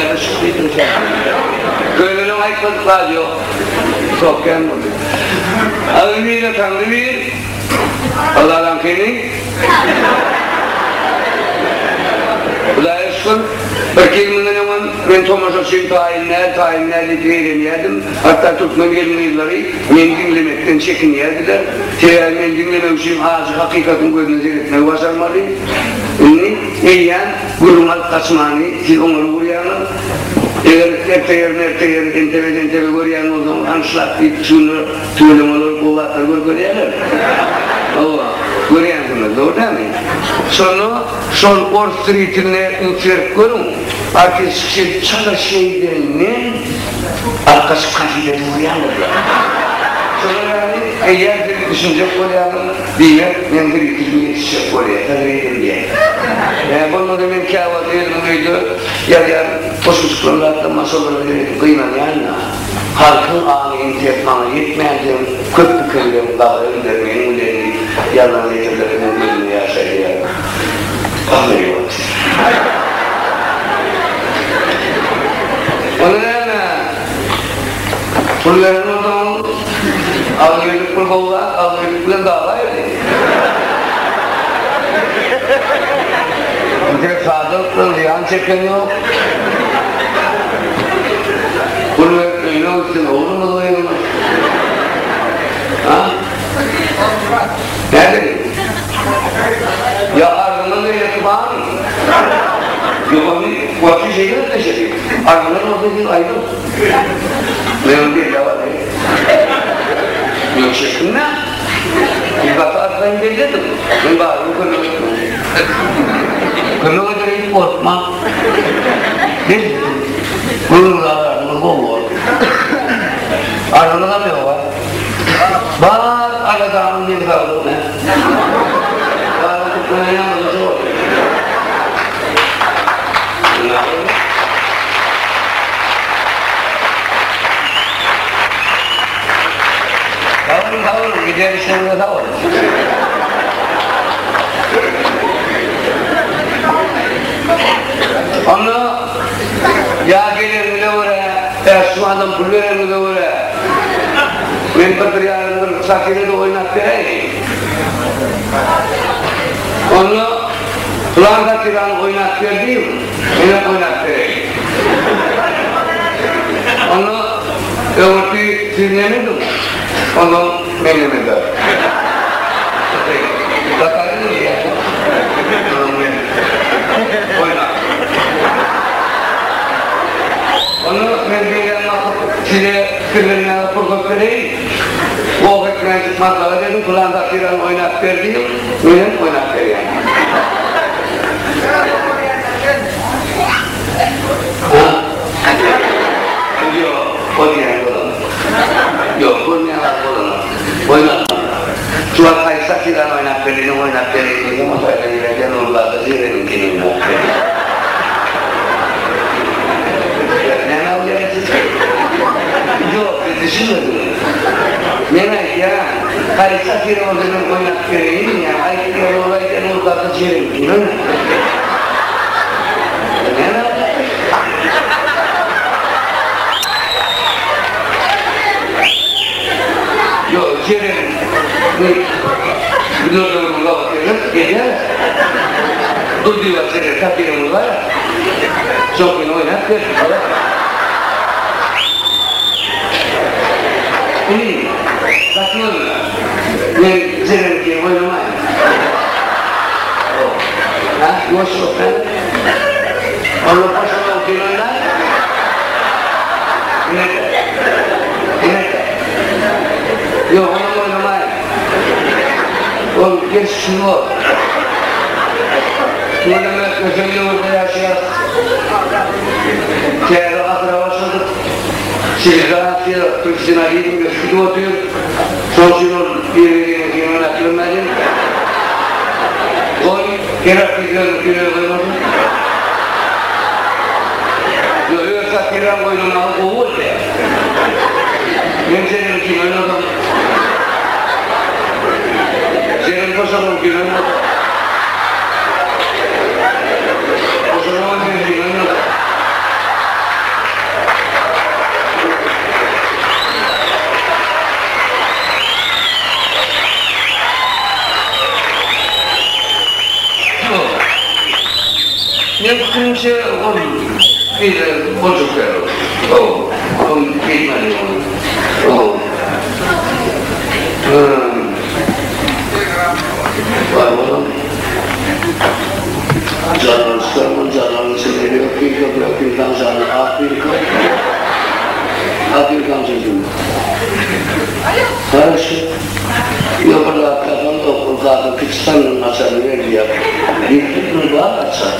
da çıktıydım sen. Köylünün ayıkladıklar yok. Çok gelmedi. Ağırlığıyla tanrı bir. Allah'dan kendi. Bu da eşkın. Erkeğimden hemen ben Thomas'a şimdi tayinler yedim. Hatta tutma gelme yılları men dinlemekten çekiniyerdiler. Men dinlemem için ağzı hakikatin gözüne seyretmeye başarmadı. Eğen gurunal kaçmanı, siz onları vuruyanı. Eğer erteyer, entebe vuruyanı o zaman anşlak deyip şunu tüylemaları kuvvetler görüyorlar. Allah. Görüyorsunuz, doğru değil mi? Sonra sol Wall Street'ine üfürüp görün. Arkadaşı çala şeylerini arkası kafile uyanırlar. Sonra yani eğer bir düşünce koyalım diye ben bir ikilimi yetişecek koyalım, tanrıyım diye. Bunun da ben kâvat edilmeydi, ya koşuşturlarla masaları verelim, kıymayan halkın ağını intiyatmanı yetmeyen köprü köylerin dağları öndermeyin, ulerini yalan yeterlerinin bölümünü yaşayacak. Anlıyor musun? Onun yerine bunların o zaman ağırlık kurbanlar, ağırlıkla dağlaydı. Bir de sadıklı ziyan çeken yok. Bunlar öyle olsun, olur mu doyurmuş? Ha? Nerede? Ya ardından da yatırmağın. Yok onu, vakti şeyler de şey. Ardından orada bir aydın. Ben bir cevap edeyim. Yok şeklinde. Bir batı arkadan geldim. Ben bağırım kırıldım. Kırıldı direkt korkma. Ne dedim? Kırıldı ağırını boğur. Ardından da yok var. Bağır aradan bir kaldı ne? Bağır tutmaya yanmadı zor. Tavır, gider işlerine tavır. Onu ya gelir bile oraya, şu adam pul verir bile oraya. Ben Patriar'ın sakire de oynat vereyim. Onu Kulağında tiranı oynat verdiğim, yine oynat vereyim. Onu öğütü dinlemedim, onu menemedim. Bakarım diye. Oynat. Onu mevziyle size kırmızına fırsat vereyim. O vakitmen çıkmakla dedim, kulağında tiranı oynat verdiğim, yine oynat vereyim. Yok, konuya olan. Yok, konuya olan. Oynat. Cuma kaysa tiran oynat verdiğini oynat verdiğini ama söyleyiverken oralarda zirenin kendini oynat verdiğini. Ne alacaksın? Yok, düşünmedim. Demek ya, kaysa tiran oynat verdiğini ya, ayıklar olayken oralarda zirenin kendini oynat verdiğini. Yok, yerim. Bir durumda bakıyorum, gece. Dur diyor seni, kapıyım var. Çok gün oynat ver. İyi, bakıyorum. Ben senin ki oynamayın. Ha, boş yok ben. Onu boşuna okuyorlar. Yok, onu oynamayın. O geç şunu. Oynamak özelliği orada yaşayar. Kârı akrabasıdır. Şehzat diye Türkçe'ne gidin göçtü otuyor. Sonuçunu birbirine yönetlemedin. Oy, kerak güzel günü koymadın. Yoksa kiran koyduğuna kovul de. Ben senin için oynadım. Senin koşalım ki oynadım. Koşalım senin için oynadım. bir bozuk ver o. O bilmedi onu. O. Var oğlum. Canlarını seviyor, Afrika'dan canlı, Afrika'dan çocuğum. Karşı, yukarıda kadın, okulda, Pakistan'ın maçanı veriyor. Bir tutunu daha açar.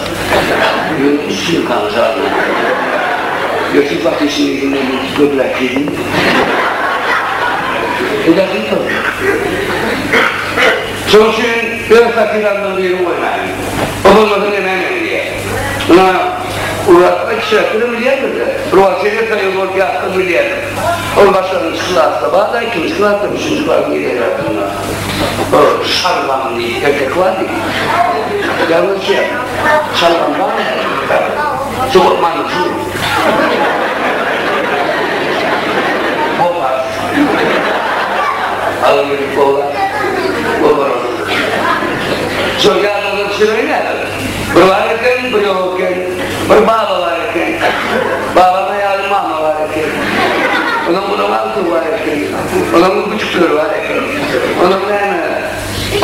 Üstün kancarlı. Götür bak işini yine bir göblek yedin. Bu da değil tabii. Sonuçta ben fakirlerden bir yerim oynayayım. Olmadan emeğim diye. Buna uğratmak işaretleri milyardır. Ruhasıyla sayılır ki hakkı milyardır. O başlarının sıkılarsa bağda ikinci sıkılarsa üçüncü var milyardır hakkında. O şarlan diye erkek var diye. Yalnız şey, şarlan var mı? Çok mantıklı. Bopar. Alın bir kola. Bopar olur. Sonra adamın sırayı ne? Bir varken, bir yokken, bir baba varken, babama yardım mama varken, onun bunun altı varken, onun küçükleri varken, onun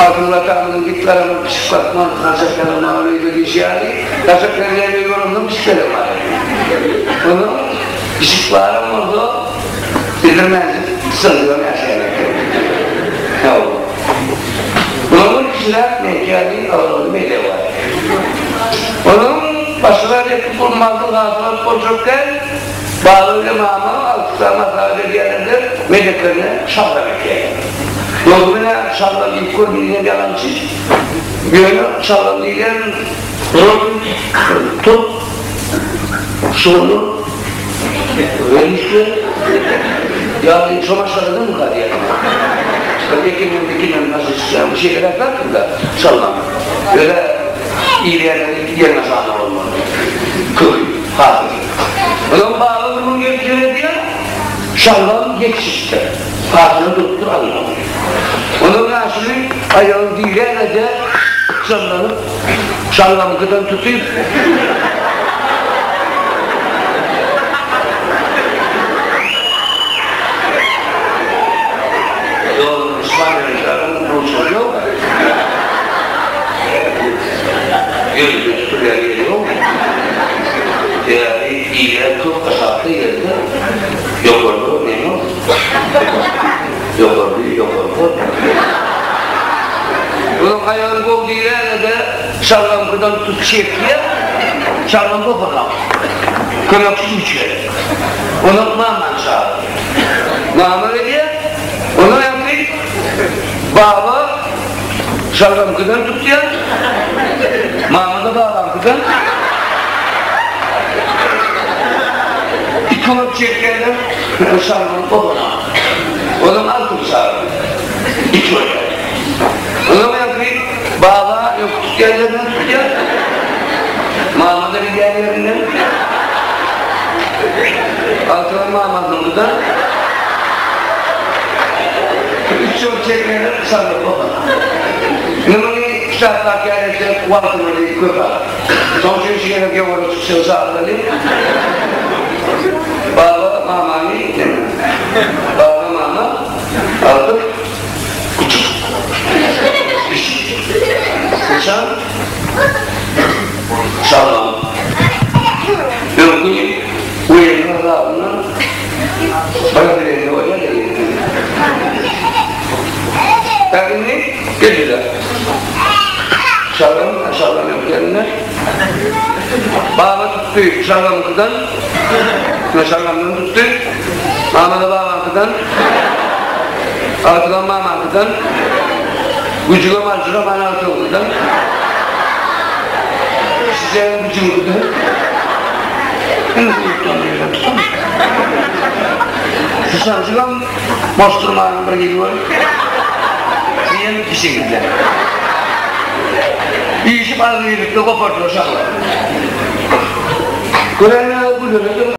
altında tanrının gitlerini pişiklatma, nasaklarına öyle bir şey yani, nasaklarına yorumlu pişiklerim var. Onun pişiklarım oldu, bildirmezdim, sığınıyorum yaşayarak. Ne oldu? Bunun kişiler mekanı ağırlığı meyde var. Onun başkaları yapıp bulmazlık hazırlık bozukken bağlıyla mağma altıklarına sadece diyenler medyaklarını şallamak yani. Yolumuna şallam ilk kur bilinen yalancı. Gönü şallam diyen tut sonu öğrenmişti. Yani çomaşlarını mı kadar yani? Ekimden nasıl istiyorum, bir şeyler yaptım da şallam. Böyle iyileyenlerin yerine sağlam olmalı. Köy, hafif. Onun bağlı durumu gerektirir diye şallam geçiştir. Hafifini tuttur anlamı. Onun aşırı ayağın diğerine de sallanıp şallamı kadar tutayım. Gözü tutuyor geliyor. Yani iyiler çok kasaplı yerde yok oldu, ne yok? Yok oldu. Bunun ayağını kovduğu ilerle de şarlamkıdan tut çektiye, şarlamkı bakalım. Kömeksiz uçuyor. Onu mağman çağırıyor. Mağman ediyor, onu yapıyor. Baba şarlamkıdan tutuyor. Mağmada bağlantıdan bir kılıp çeklerler şarmanın babana. Onun altın şarmanı. İki öyle. O zaman yapayım, bağla yok yerlerinden tutuyor. Mağmada bir yerlerinden. Altın mağmadığımızdan. Üç yıl çeklerler şarmanın babana. Numuni kitaplar kendisi vaktimleri köper. Sonuçta şeyler gavuru çıksa sağladı. Baba mamani demiyor. Baba mama aldık. Küçük. Sıçan. Sağlam. Yokun uyarına rağbına bana direğine oraya değil. Tabii gelirler. Şalgam yok yerine. Bağla tuttu şalgamıkıdan. Şalgamdan tuttu. Mağmada bağlantıdan. Altıdan mağmantıdan. Gücüle marcıla bana altıdan. Size gücümüzden. En uyuktan diyeceğim. Susancılan bastırmağında geliyor. Diyen bir şekilde. Bir işi bazı yerlikte kopartıyor şahlar. Görenler bu dönemde